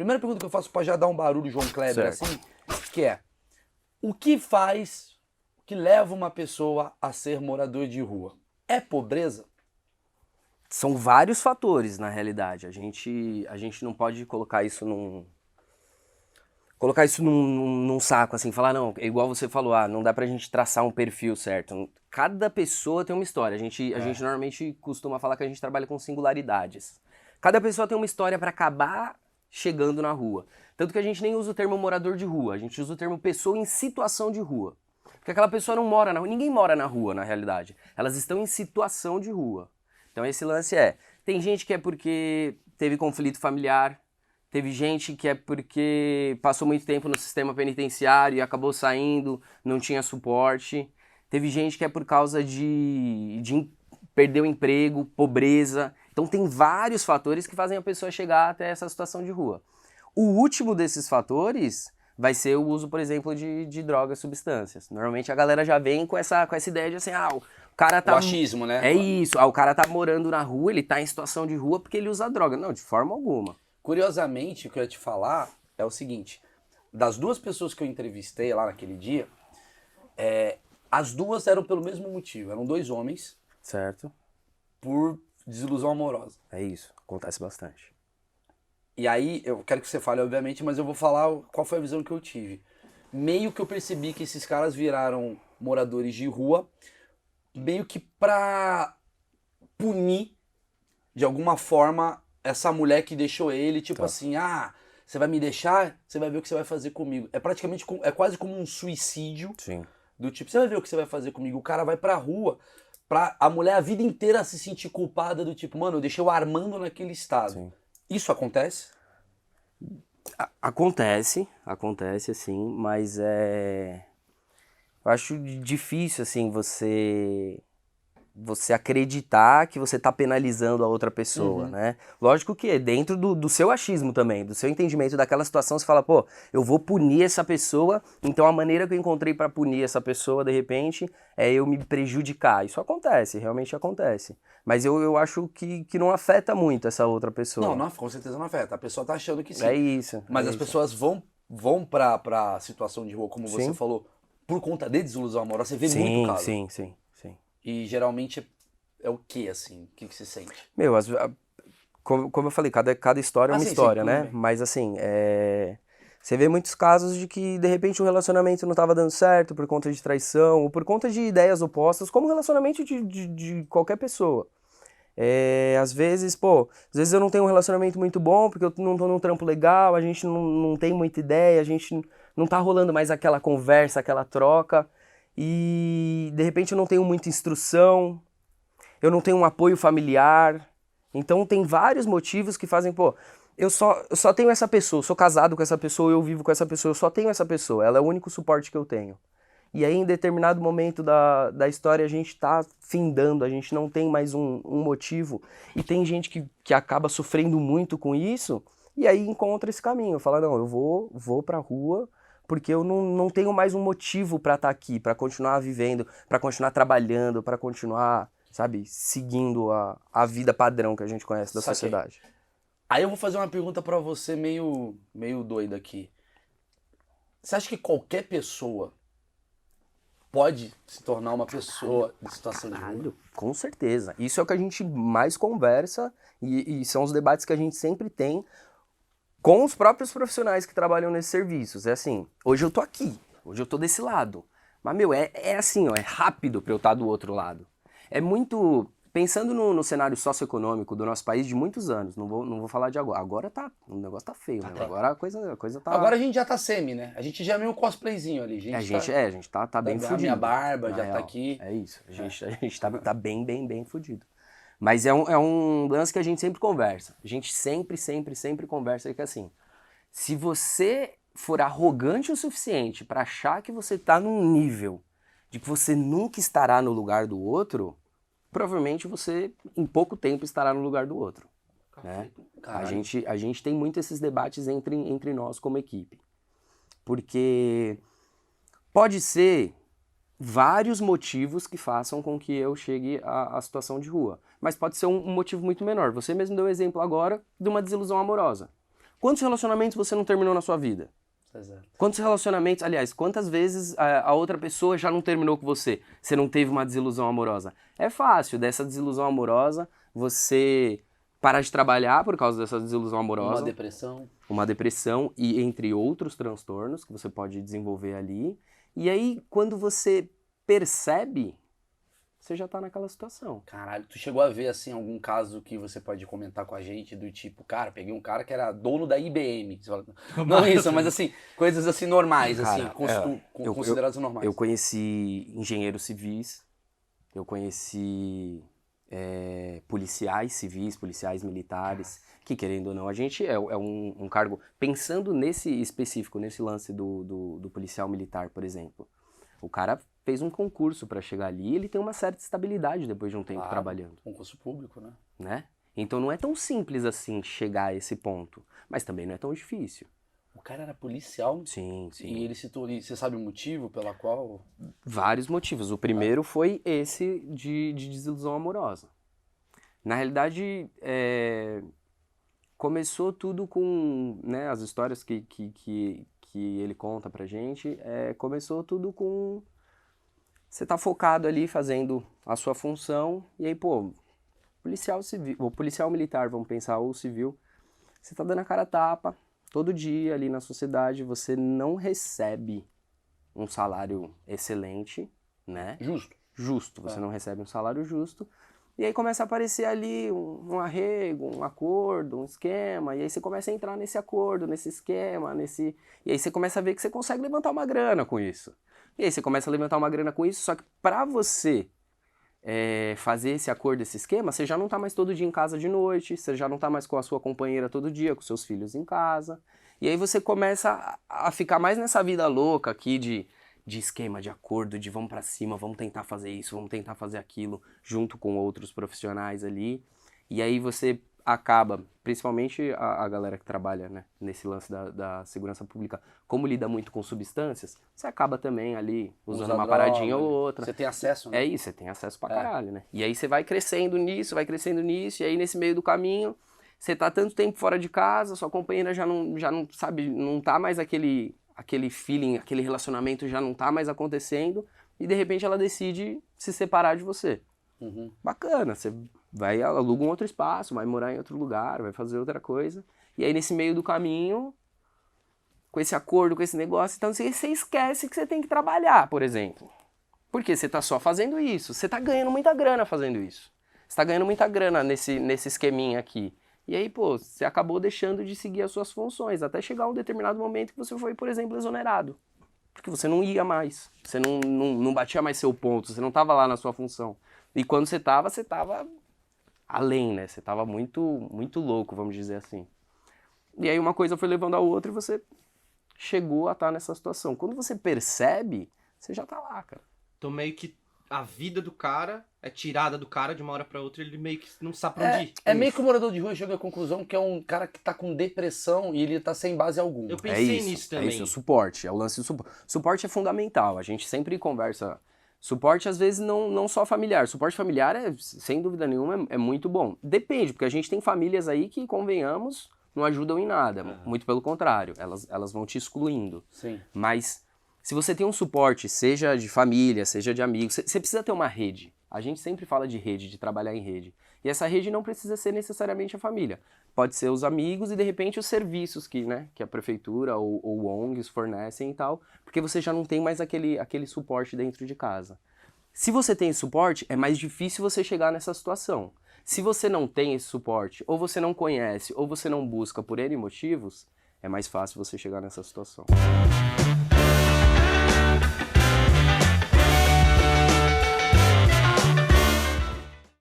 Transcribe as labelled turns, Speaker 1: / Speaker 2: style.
Speaker 1: Primeira pergunta que eu faço pode já dar um barulho, João Kleber,
Speaker 2: Certo.
Speaker 1: assim, que é, o que leva uma pessoa a ser morador de rua? É pobreza?
Speaker 2: São vários fatores, na realidade. A gente não pode colocar isso num saco, assim, falar, não, é igual você falou, não dá pra gente traçar um perfil certo. Cada pessoa tem uma história. A gente normalmente costuma falar que a gente trabalha com singularidades. Cada pessoa tem uma história pra acabar chegando na rua. Tanto que a gente nem usa o termo morador de rua, a gente usa o termo pessoa em situação de rua. Porque aquela pessoa não mora na rua, ninguém mora na rua, na realidade. Elas estão em situação de rua. Então esse lance tem gente que é porque teve conflito familiar, teve gente que é porque passou muito tempo no sistema penitenciário e acabou saindo, não tinha suporte. Teve gente que é por causa de perder o emprego, pobreza. Então tem vários fatores que fazem a pessoa chegar até essa situação de rua. O último desses fatores vai ser o uso, por exemplo, de drogas, substâncias. Normalmente a galera já vem com essa ideia de assim, o cara tá...
Speaker 1: O achismo, né?
Speaker 2: É isso, o cara tá morando na rua, ele tá em situação de rua porque ele usa droga. Não, de forma alguma.
Speaker 1: Curiosamente, o que eu ia te falar é o seguinte, das duas pessoas que eu entrevistei lá naquele dia, as duas eram pelo mesmo motivo, eram dois homens
Speaker 2: Certo.
Speaker 1: por desilusão amorosa.
Speaker 2: É isso, acontece bastante.
Speaker 1: E aí, eu quero que você fale, obviamente, mas eu vou falar qual foi a visão que eu tive. Meio que eu percebi que esses caras viraram moradores de rua, meio que pra punir, de alguma forma, essa mulher que deixou ele, tipo
Speaker 2: Tá.
Speaker 1: assim, você vai me deixar, você vai ver o que você vai fazer comigo. É praticamente, é quase como um suicídio,
Speaker 2: Sim.
Speaker 1: do tipo, você vai ver o que você vai fazer comigo. O cara vai pra rua, pra a mulher a vida inteira se sentir culpada, do tipo, mano, eu deixei o Armando naquele estado.
Speaker 2: Sim.
Speaker 1: Isso acontece?
Speaker 2: Acontece assim, mas eu acho difícil assim você acreditar que você tá penalizando a outra pessoa, né? Lógico que dentro do seu achismo também, do seu entendimento daquela situação, você fala, pô, eu vou punir essa pessoa, então a maneira que eu encontrei pra punir essa pessoa, de repente, é eu me prejudicar. Isso acontece, realmente acontece. Mas eu acho que não afeta muito essa outra pessoa.
Speaker 1: Não, com certeza não afeta. A pessoa tá achando que sim.
Speaker 2: É isso.
Speaker 1: Mas as pessoas vão pra situação de rua, como você
Speaker 2: Sim.
Speaker 1: falou, por conta de desilusão amorosa. Você vê muito caso.
Speaker 2: Sim.
Speaker 1: E geralmente é o que, assim? O que você sente?
Speaker 2: Meu, como eu falei, cada história é uma
Speaker 1: sim,
Speaker 2: história,
Speaker 1: tudo
Speaker 2: né?
Speaker 1: bem.
Speaker 2: Mas assim, você vê muitos casos de que de repente o relacionamento não estava dando certo por conta de traição, ou por conta de ideias opostas, como relacionamento de qualquer pessoa. Às vezes eu não tenho um relacionamento muito bom, porque eu não tô num trampo legal, a gente não tem muita ideia, a gente não tá rolando mais aquela conversa, aquela troca, e de repente eu não tenho muita instrução, eu não tenho um apoio familiar. Então tem vários motivos que fazem, eu só tenho essa pessoa, eu sou casado com essa pessoa, eu vivo com essa pessoa, eu só tenho essa pessoa, ela é o único suporte que eu tenho. E aí, em determinado momento da história, a gente tá findando, a gente não tem mais um motivo. E tem gente que acaba sofrendo muito com isso, e aí encontra esse caminho. Fala, não, eu vou pra rua, porque eu não tenho mais um motivo pra estar aqui, pra continuar vivendo, pra continuar trabalhando, pra continuar, sabe, seguindo a vida padrão que a gente conhece da
Speaker 1: Saquei.
Speaker 2: sociedade.
Speaker 1: Aí eu vou fazer uma pergunta pra você meio doida aqui. Você acha que qualquer pessoa pode se tornar uma pessoa de situação de rua?
Speaker 2: Caralho, com certeza. Isso é o que a gente mais conversa e são os debates que a gente sempre tem com os próprios profissionais que trabalham nesses serviços. É assim, hoje eu tô aqui, hoje eu tô desse lado. Mas, meu, é assim, ó, é rápido pra eu estar do outro lado. É muito... Pensando no cenário socioeconômico do nosso país de muitos anos, não vou falar de agora. Agora o negócio tá feio, né? Agora a coisa tá...
Speaker 1: Agora a gente já tá semi, né? A gente já é meio um cosplayzinho ali.
Speaker 2: A gente tá bem fudido.
Speaker 1: A minha barba
Speaker 2: na
Speaker 1: já
Speaker 2: real.
Speaker 1: tá aqui.
Speaker 2: É isso, a gente tá bem fudido. Mas é um lance que a gente sempre conversa. A gente sempre conversa que assim, se você for arrogante o suficiente pra achar que você tá num nível de que você nunca estará no lugar do outro, provavelmente você, em pouco tempo, estará no lugar do outro. Né? A gente tem muito esses debates entre nós como equipe. Porque pode ser vários motivos que façam com que eu chegue à situação de rua. Mas pode ser um motivo muito menor. Você mesmo deu o exemplo agora de uma desilusão amorosa. Quantos relacionamentos você não terminou na sua vida?
Speaker 1: Exato.
Speaker 2: Quantos relacionamentos, aliás, quantas vezes a outra pessoa já não terminou com você? Você não teve uma desilusão amorosa? É fácil dessa desilusão amorosa você parar de trabalhar por causa dessa desilusão amorosa. Uma depressão e entre outros transtornos que você pode desenvolver ali. E aí, quando você percebe, você já tá naquela situação.
Speaker 1: Caralho, tu chegou a ver, assim, algum caso que você pode comentar com a gente, do tipo, cara, peguei um cara que era dono da IBM. Você fala, não isso, mas assim, coisas assim normais, cara, assim, consideradas normais.
Speaker 2: Eu conheci engenheiros civis, eu conheci policiais civis, policiais militares, que querendo ou não, a gente é um cargo, pensando nesse específico, nesse lance do policial militar, por exemplo, o cara fez um concurso para chegar ali, ele tem uma certa estabilidade depois de um tempo trabalhando.
Speaker 1: Concurso público,
Speaker 2: né? Então não é tão simples assim chegar a esse ponto, mas também não é tão difícil.
Speaker 1: O cara era policial?
Speaker 2: Sim.
Speaker 1: E ele se tornou, você sabe o motivo pela qual?
Speaker 2: Vários motivos. O primeiro foi esse de desilusão amorosa. Na realidade, começou tudo com, né, as histórias que ele conta pra gente, começou tudo com você tá focado ali fazendo a sua função, e aí, pô, policial civil, ou policial militar, vamos pensar, ou civil, você tá dando a cara a tapa, todo dia ali na sociedade, você não recebe um salário excelente, né? Justo, você não recebe um salário justo, e aí começa a aparecer ali um arrego, um acordo, um esquema, e aí você começa a entrar nesse acordo, nesse esquema, e aí você começa a ver que você consegue levantar uma grana com isso. E aí você começa a levantar uma grana com isso, só que pra você fazer esse acordo, esse esquema, você já não tá mais todo dia em casa de noite, você já não tá mais com a sua companheira todo dia, com seus filhos em casa. E aí você começa a ficar mais nessa vida louca aqui de esquema, de acordo, de vamos pra cima, vamos tentar fazer isso, vamos tentar fazer aquilo, junto com outros profissionais ali. E aí você acaba, principalmente a galera que trabalha, né, nesse lance da segurança pública, como lida muito com substâncias, você acaba também ali usando uma paradinha ou outra.
Speaker 1: Você tem acesso, né?
Speaker 2: É isso, você tem acesso pra caralho, né? E aí você vai crescendo nisso, e aí nesse meio do caminho, você tá tanto tempo fora de casa, sua companheira já não sabe, não tá mais aquele feeling, aquele relacionamento já não tá mais acontecendo, e de repente ela decide se separar de você.
Speaker 1: Uhum.
Speaker 2: Bacana, você vai, aluga um outro espaço, vai morar em outro lugar, vai fazer outra coisa. E aí nesse meio do caminho, com esse acordo, com esse negócio, então você esquece que você tem que trabalhar, por exemplo. Porque você tá só fazendo isso, você tá ganhando muita grana fazendo isso. Você tá ganhando muita grana nesse esqueminha aqui. E aí, pô, você acabou deixando de seguir as suas funções, até chegar um determinado momento que você foi, por exemplo, exonerado. Porque você não ia mais, você não batia mais seu ponto, você não tava lá na sua função. E quando você tava além, né? Você tava muito, muito louco, vamos dizer assim. E aí uma coisa foi levando a outra e você chegou a estar nessa situação. Quando você percebe, você já tá lá, cara.
Speaker 3: Então meio que a vida do cara é tirada do cara de uma hora pra outra, ele meio que não sabe pra onde ir.
Speaker 1: É meio que o morador de rua chega à conclusão que é um cara que tá com depressão e ele tá sem base alguma.
Speaker 3: Eu pensei nisso também.
Speaker 2: É isso, o suporte, é o lance do suporte. Suporte é fundamental, a gente sempre conversa. Suporte, às vezes, não só familiar. Suporte familiar, sem dúvida nenhuma, é muito bom. Depende, porque a gente tem famílias aí que, convenhamos, não ajudam em nada. Muito pelo contrário, elas vão te excluindo.
Speaker 1: Sim.
Speaker 2: Mas, se você tem um suporte, seja de família, seja de amigos, você precisa ter uma rede. A gente sempre fala de rede, de trabalhar em rede. E essa rede não precisa ser necessariamente a família. Pode ser os amigos e, de repente, os serviços que a prefeitura ou ONGs fornecem e tal, porque você já não tem mais aquele suporte dentro de casa. Se você tem esse suporte, é mais difícil você chegar nessa situação. Se você não tem esse suporte, ou você não conhece, ou você não busca por N motivos, é mais fácil você chegar nessa situação.